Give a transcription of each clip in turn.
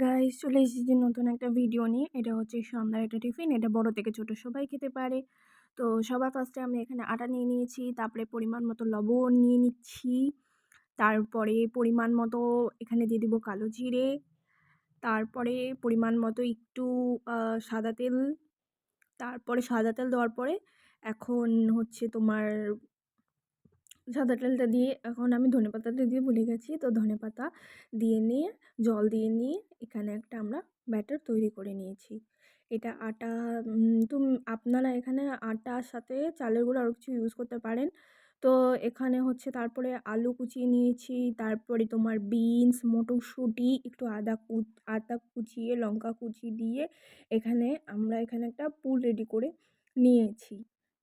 Guys, চলে এসেছি নতুন একটা ভিডিও নিয়ে। এটা হচ্ছে সন্ধ্যার একটা টিফিন। এটা বড় থেকে ছোট সবাই খেতে পারে। তো সবার ফার্স্টে আমি এখানে আটা নিয়ে নিয়েছি, তারপরে পরিমাণ মতো লবণ নিয়ে নিচ্ছি, তারপরে পরিমাণ মতো এখানে দিয়ে দিব কালো জিরে, তারপরে পরিমাণ মতো একটু সাদা তেল। তারপরে সাদা তেল দেওয়ার পরে এখন হচ্ছে তোমার সাদা তেলটা দিয়ে এখন আমি ধনেপাতাটা দিয়ে ভুলে গেছি। তো ধনেপাতা দিয়ে নিয়ে জল দিয়ে নিয়ে এখানে একটা আমরা ব্যাটার তৈরি করে নিয়েছি। এটা আটা, আপনারা এখানে আটার সাথে চালের গুঁড়ো আরও কিছু ইউজ করতে পারেন। তো এখানে হচ্ছে তারপরে আলু কুচিয়ে নিয়েছি, তারপরে তোমার বিনস, মটরশুঁটি, একটু আদা কুচিয়ে, লঙ্কা কুচি দিয়ে এখানে একটা পুর রেডি করে নিয়েছি।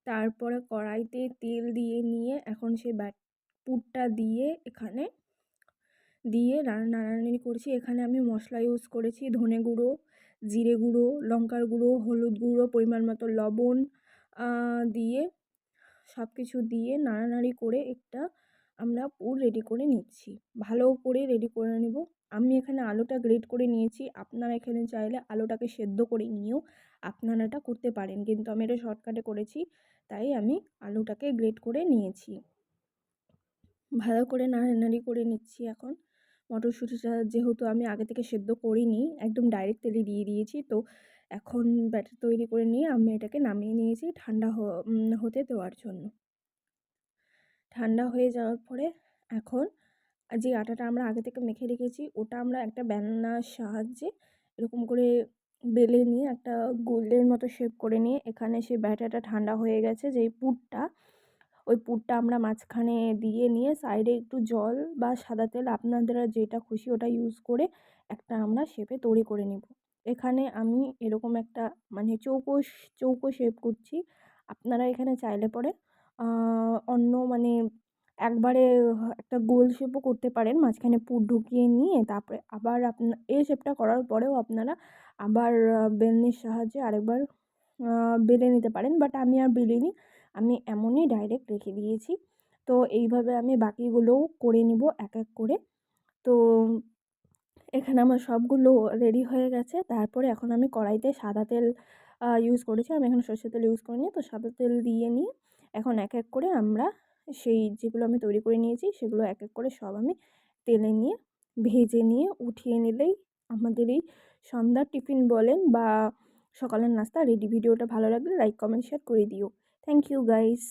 তারপরে কড়াইতে তেল দিয়ে নিয়ে এখন সেই পুরটা দিয়ে এখানে দিয়ে নাড়ানাড়ি করছি। এখানে আমি মশলা ইউজ করেছি ধনে গুঁড়ো, জিরে গুঁড়ো, লঙ্কার গুঁড়ো, হলুদ গুঁড়ো, পরিমাণ মতো লবণ দিয়ে সব কিছু দিয়ে নাড়ানাড়ি করে একটা আমরা পুর রেডি করে নিচ্ছি। ভালো করে রেডি করে নেব। আমি এখানে আলুটা গ্রেট করে নিয়েছি। আপনারা এখানে চাইলে আলুটাকে সেদ্ধ করে নিয়েও আপনারা এটা করতে পারেন, কিন্তু আমি এটা শর্টকাটে করেছি, তাই আমি আলুটাকে গ্রেট করে নিয়েছি। ভালো করে নাড়ানাড়ি করে নিচ্ছি। এখন মটরশুঁটিটা যেহেতু আমি আগে থেকে সেদ্ধ করিনি, একদম ডাইরেক্ট তেলে দিয়ে দিয়েছি। তো এখন ব্যাটার তৈরি করে নিয়ে আমি এটাকে নামিয়ে নিয়েছি ঠান্ডা হতে দেওয়ার জন্য। ঠান্ডা হয়ে যাওয়ার পরে এখন যে আটাটা আমরা আগে থেকে মেখে রেখেছি ওটা আমরা একটা বেলনার সাহায্যে এরকম করে বেলে নিয়ে একটা গোলের মতো শেপ করে নিয়ে এখানে সেই ব্যাটারটা ঠান্ডা হয়ে গেছে, যেই পুরটা, ওই পুরটা আমরা মাঝখানে দিয়ে নিয়ে সাইডে একটু জল বা সাদা তেল আপনাদের যেটা খুশি ওটা ইউজ করে একটা আমরা শেপে তৈরি করে নেব। এখানে আমি এরকম একটা মানে চৌকো শেপ করছি। আপনারা এখানে চাইলে পরে অন্য মানে একবারে একটা গোল শেপও করতে পারেন, মাঝখানে পুর ঢুকিয়ে নিয়ে তারপরে আবার এই শেপটা করার পরেও আপনারা আবার বেলনির সাহায্যে আরেকবার বেলে নিতে পারেন, বাট আমি আর বেলিনি, আমি এমনই ডাইরেক্ট রেখে দিয়েছি। তো এইভাবে আমি বাকিগুলোও করে নিব এক এক করে। তো এখানে আমার সবগুলো রেডি হয়ে গেছে। তারপরে এখন আমি কড়াইতে সাদা তেল ইউজ করেছি, আমি এখন সরষের তেল ইউজ করিনি। তো সাদা তেল দিয়ে নিয়ে এখন এক এক করে আমরা সেই যেগুলো আমি তৈরি করে নিয়েছি সেগুলো এক এক করে সব আমি তেলে নিয়ে ভেজে নিয়ে উঠিয়ে নিলেই আমাদের এই সন্ধ্যার টিফিন বলেন বা সকালের নাস্তা রেডি। ভিডিওটা ভালো লাগলে লাইক, কমেন্ট, শেয়ার করে দিও। Thank you guys.